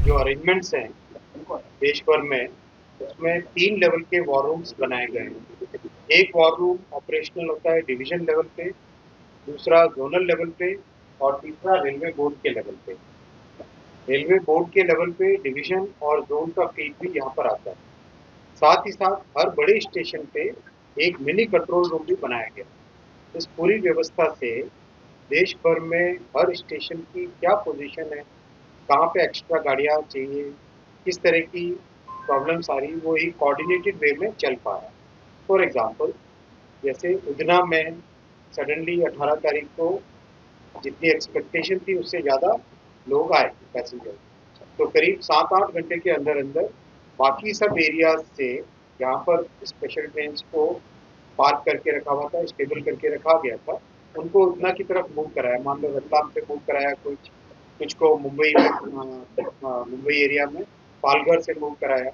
जो अरेंजमेंट्स हैं देश भर में, उसमें 3 लेवल के वॉर रूम्स बनाए गए हैं। एक वॉर रूम ऑपरेशनल होता है डिवीजन लेवल पे, दूसरा ज़ोनल लेवल पे और तीसरा रेलवे बोर्ड के लेवल पे। रेलवे बोर्ड के लेवल पे डिवीजन और ज़ोन का फील्ड भी यहाँ पर आता है। साथ ही साथ हर बड़े स्टेशन पे एक मिनी कंट्रोल रूम भी बनाया गया। इस पूरी व्यवस्था से देश भर में हर स्टेशन की क्या पोजीशन है, कहाँ पे एक्स्ट्रा गाड़ियाँ चाहिए, किस तरह की प्रॉब्लम्स आ रही, वो एक कोऑर्डिनेटेड वे में चल पा रहा है। फॉर एग्जांपल, जैसे उधना में सडनली 18 तारीख को जितनी एक्सपेक्टेशन थी उससे ज़्यादा लोग आए पैसेंजर, तो करीब 7-8 घंटे के अंदर अंदर बाकी सब एरियाज से जहाँ पर स्पेशल ट्रेन को पार्क करके रखा हुआ था, स्टेबल करके रखा गया था, उनको उतना की तरफ मूव कराया। मान लो रतलाम से मूव कराया, कुछ कुछ को मुंबई में मुंबई एरिया में पालघर से मूव कराया,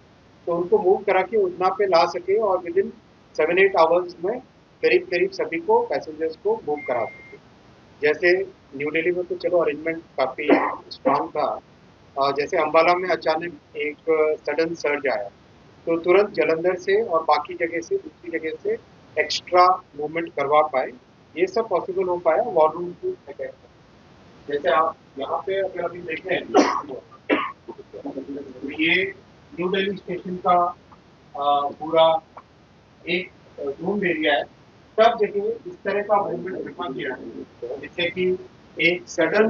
तो उनको मूव करा के उतना पे ला सके और विद इन 7-8 आवर्स में करीब करीब सभी को पैसेंजर्स को मूव करा सके। जैसे न्यू दिल्ली में तो चलो अरेंजमेंट काफ़ी स्ट्रांग था। जैसे अम्बाला में अचानक एक सडन सर्ज आया, तो तुरंत जलंधर से और बाकी जगह से दूसरी जगह से एक्स्ट्रा मूवमेंट करवा पाए। ये सब पॉसिबल हो पाया वॉर रूम की वजह से। जैसे आप यहाँ पे अगर अभी देखें तो ये न्यू दिल्ली स्टेशन का पूरा एक रूम एरिया है। सब जगह इस तरह का मूवमेंट रखा गया है जिससे कि एक सडन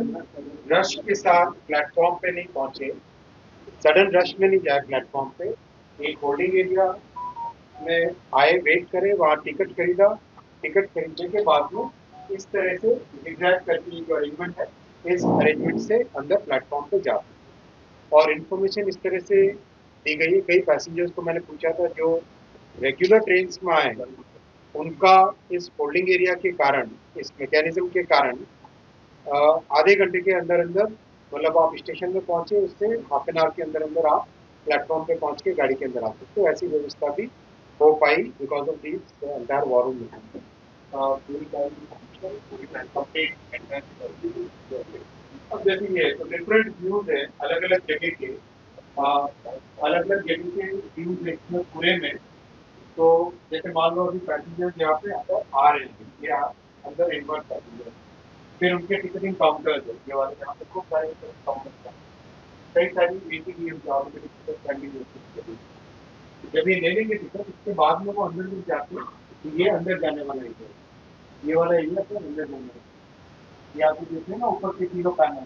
रश के साथ प्लेटफॉर्म पे नहीं पहुंचे, सडन रश में नहीं जाए प्लेटफॉर्म पे, एक होल्डिंग एरिया में आए, वेट करे, वहाँ टिकट खरीदा, टिकट खरीदने के बाद में इस तरह से एग्जैक्ट करके जो अरेंजमेंट है, इस अरेंजमेंट से अंदर प्लेटफॉर्म पे जा, और इन्फॉर्मेशन इस तरह से दी गई है। कई पैसेंजर्स को मैंने पूछा था जो रेगुलर ट्रेन में आए, उनका इस होल्डिंग एरिया के कारण, इस मैकेनिज्म के कारण आधे घंटे के अंदर अंदर, मतलब आप स्टेशन में पहुंचे उससे हाफ एन आवर के अंदर अंदर आप प्लेटफॉर्म पे पहुंच के गाड़ी के अंदर आ सकते हो। ऐसी व्यवस्था भी हो पाई because of this entire war room. पूरी गाड़ी पूरी कंप्लीट। अब देखिए तो डिफरेंट व्यूज है अलग अलग जगह के, अलग अलग जगह के व्यूज है इसमें पूरे में। तो जैसे मान लो अभी पैसेंजर्स यहाँ पे अंदर आ रहे हैं या अंदर इन्वर्ट पैसेंजर, फिर उनके टिकटिंग काउंटर्स है ये वाले, यहाँ पे खूब सारे काउंटर्स हैं, कई सारी वेटिंग है जहाँ पे टिकट पेंडिंग होती है। जब ये ले लेंगे टिकट उसके बाद में वो अंदर जब जाते हैं तो ये अंदर जाने वाला एरिया है, ये वाला एरिया तो अंदर जाने वाला, ये आप देखते हैं ना ऊपर के तीनों पैनल,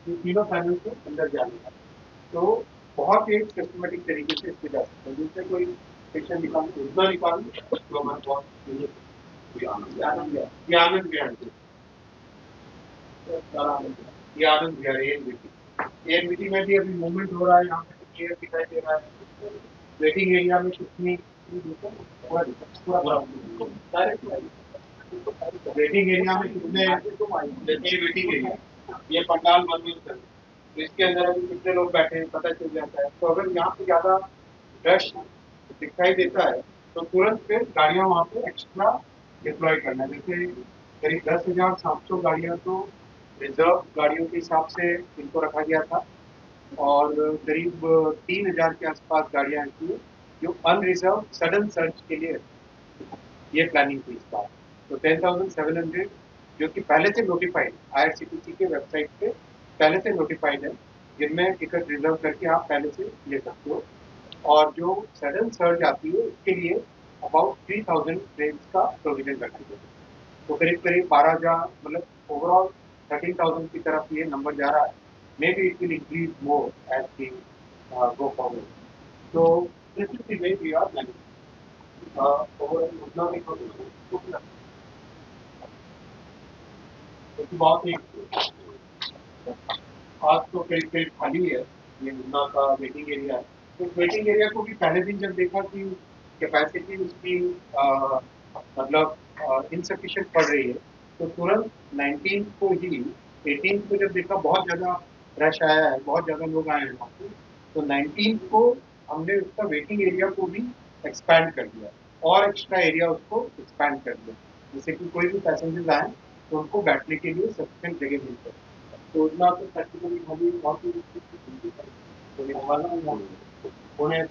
ये तीनों पैनल के अंदर जाने वाला, तो बहुत ही सिस्टमेटिक तरीके से इसके जा सकते हैं। जिससे कोई सेक्शन निकाल उतना निकाल जो हमारे बहुत ये आनंद विहार, ये आनंद विहार एयर मीटिंग में भी अभी मूवमेंट हो रहा है, यहाँ पे एयर दिखाई दे रहा है। वेटिंग एरिया में कितनी वेटिंग एरिया में कितने, जैसे वेटिंग एरिया, ये पंडाल मंदिर है, तो इसके अंदर अभी कितने लोग बैठे हैं पता चल जाता है। तो अगर यहाँ पे ज्यादा रश दिखाई देता है तो तुरंत फिर गाड़ियां वहाँ पे एक्स्ट्रा डिप्लॉय करना, जैसे करीब 10,700 गाड़ियां तो रिजर्व गाड़ियों के हिसाब से इनको रखा गया था, और करीब 3,000 के आसपास गाड़ियां ऐसी जो अनरिजर्व सडन सर्च के लिए ये प्लानिंग थी इस बार। तो 10,700 जो कि पहले से नोटिफाइड IRCTC के वेबसाइट पे पहले से नोटिफाइड है, जिनमें टिकट रिजर्व करके आप पहले से ले सकते हो। और जो सडन सर्ज आती है उसके लिए अबाउट 3,000 ट्रेन का प्रोविजन रखा गया है। तो करीब करीब 12,000, मतलब ओवरऑल 13,000 की तरफ ये नंबर जा रहा है। May be it will increase more as we go forward. तो this is the way we are planning overall उतना भी बहुत ही आज तो करीब करीब खाली है ये मुन्ना का वेटिंग एरिया। तो वेटिंग एरिया को भी पहले दिन जब देखा कि कैपेसिटी उसकी मतलब इनसफिशिएंट पड़ रही है, तो तुरंत 19 को ही 18 को जब देखा बहुत ज़्यादा रश आया है, बहुत ज़्यादा लोग आए हैं वहाँ पे, तो 19 को हमने उसका वेटिंग एरिया को भी एक्सपैंड कर दिया और एक्स्ट्रा एरिया उसको एक्सपैंड कर दिया, जिससे कि कोई भी पैसेंजर्स आए तो उनको बैठने के लिए सफिशिएंट जगह मिल जाए। तो उतना तो प्रैक्टिकली खाली बहुत ही वाला पुणे है,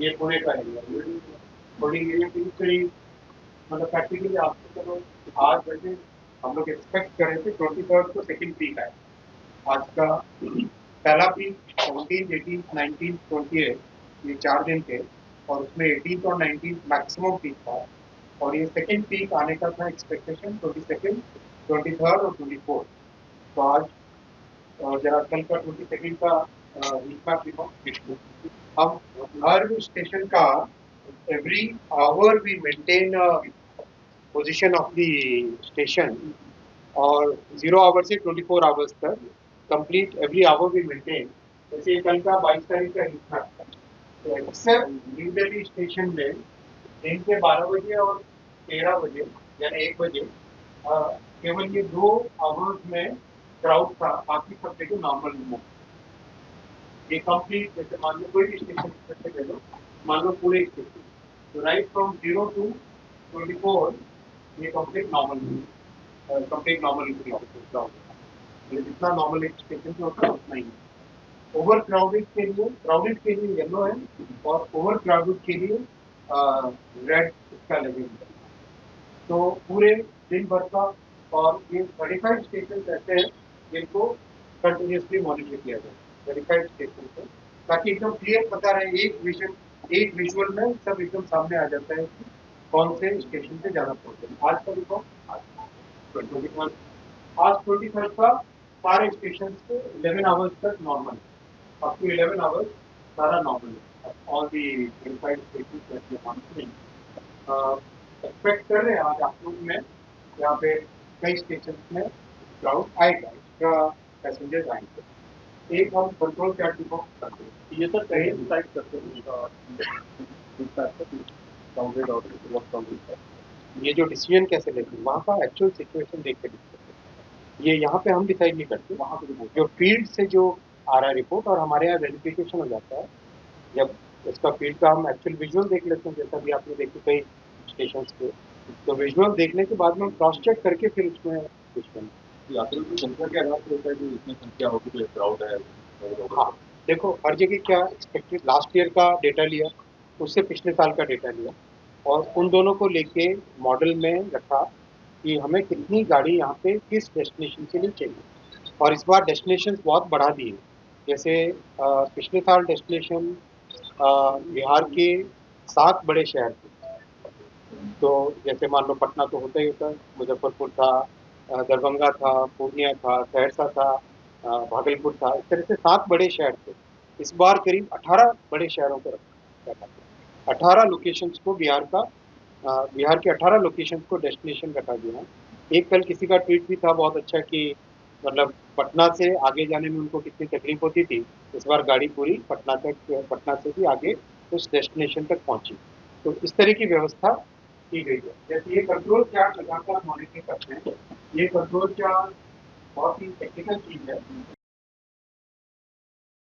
ये पुणे का एरिया थोड़ी एरिया करीब मतलब प्रैक्टिकली आपको चलो 8 बजे हम लोग एक्सपेक्ट कर रहे थे 23rd को सेकंड पीक आए। आज का पहला पीक 17, 18, 19, 28 ये 4 दिन थे और उसमें 18 और 19 मैक्सिमम पीक था और ये सेकंड पीक आने का था एक्सपेक्टेशन 22nd, 23rd और 24th। तो आज जरा कल का 22nd का वीक मैप दिखाओ। अब हर स्टेशन का every hour we maintain a position of the station और 0 आवर से 24 आवर्स तक कंप्लीट एवरी आवर भी मेंटेन। जैसे कल का 22 तारीख का हिस्सा तो एक्सेप्ट न्यू दिल्ली स्टेशन में दिन के 12 बजे और 13 बजे यानी 1 बजे केवल ये 2 आवर्स में क्राउड था, बाकी सब जगह नॉर्मल मूव। ये कंप्लीट जैसे मान लो कोई भी स्टेशन ले लो, मान लो पूरे स्टेशन तो राइट फ्रॉम 0 to 24 ये complete normal move, complete normal crowd जितना नॉर्मल एक स्टेशन पे होता है उतना ही। ओवर क्राउडेड के लिए येलो है और ओवर क्राउडेड के लिए रेड इसका लगेगा। तो पूरे दिन भर का और ये 35 स्टेशन ऐसे हैं जिनको कंटिन्यूसली मॉनिटर किया जाए 35 स्टेशन पे, ताकि एकदम क्लियर पता रहे, एक विजुअल में सब एकदम सामने आ जाता है कि कौन से स्टेशन पे जाना पड़ता है। आज का देखो आज 23rd का सारे स्टेशन पे 11 आवर्स तक नॉर्मल, अप टू 11 आवर्स सारा नॉर्मल है। ऑल दी 25 स्टेशन एक्सपेक्ट कर रहे हैं आज आफ्टरनून में यहाँ पे कई स्टेशन में क्राउड आएगा, एक्स्ट्रा पैसेंजर्स आएंगे। एक हम कंट्रोल चार्ट की बुक करते हैं, ये तो कहीं डिसाइड करते हैं ये जो डिसीजन कैसे लेते हैं, वहाँ का एक्चुअल सिचुएशन देख के ये यहाँ पे हम डिसाइड नहीं करते, वहाँ पे जो फील्ड से जो आ रहा है रिपोर्ट और हमारे यहाँ वेरिफिकेशन हो जाता है। जब इसका फील्ड का हम एक्चुअल विजुअल देख लेते हैं, जैसा भी आपने देखी कई स्टेशन पे, तो विजुअल देखने के बाद में हम क्रॉस चेक करके फिर उसमें यात्रियों की संख्या के आधार पर होता है कि इतनी संख्या होगी तो क्राउड है। हाँ देखो, हर जगह क्या एक्सपेक्टेड, लास्ट ईयर का डेटा लिया, उससे पिछले साल का डेटा लिया और उन दोनों को लेके मॉडल में रखा कि हमें कितनी गाड़ी यहाँ पे किस डेस्टिनेशन के लिए चाहिए। और इस बार डेस्टिनेशन बहुत बढ़ा दिए, जैसे पिछले साल डेस्टिनेशन बिहार के 7 बड़े शहर थे। तो जैसे मान लो पटना तो होता ही होता है, मुजफ्फरपुर था, दरभंगा था, पूर्णिया था, सहरसा था, भागलपुर था, इस तरह से 7 बड़े शहर थे। इस बार करीब 18 बड़े शहरों को रखा, 18 लोकेशंस को बिहार के 18 लोकेशंस को डेस्टिनेशन रखा गया। एक कल किसी का ट्वीट भी था बहुत अच्छा कि मतलब पटना से आगे जाने में उनको कितनी तकलीफ होती थी, इस बार गाड़ी पूरी पटना से भी आगे उस डेस्टिनेशन तक पहुंची। तो इस तरह की व्यवस्था की गई है। जैसे ये कंट्रोल चार्ट लगाकर मॉनिटरिंग करते हैं, ये कंट्रोल चार्ट बहुत ही टेक्निकल चीज है।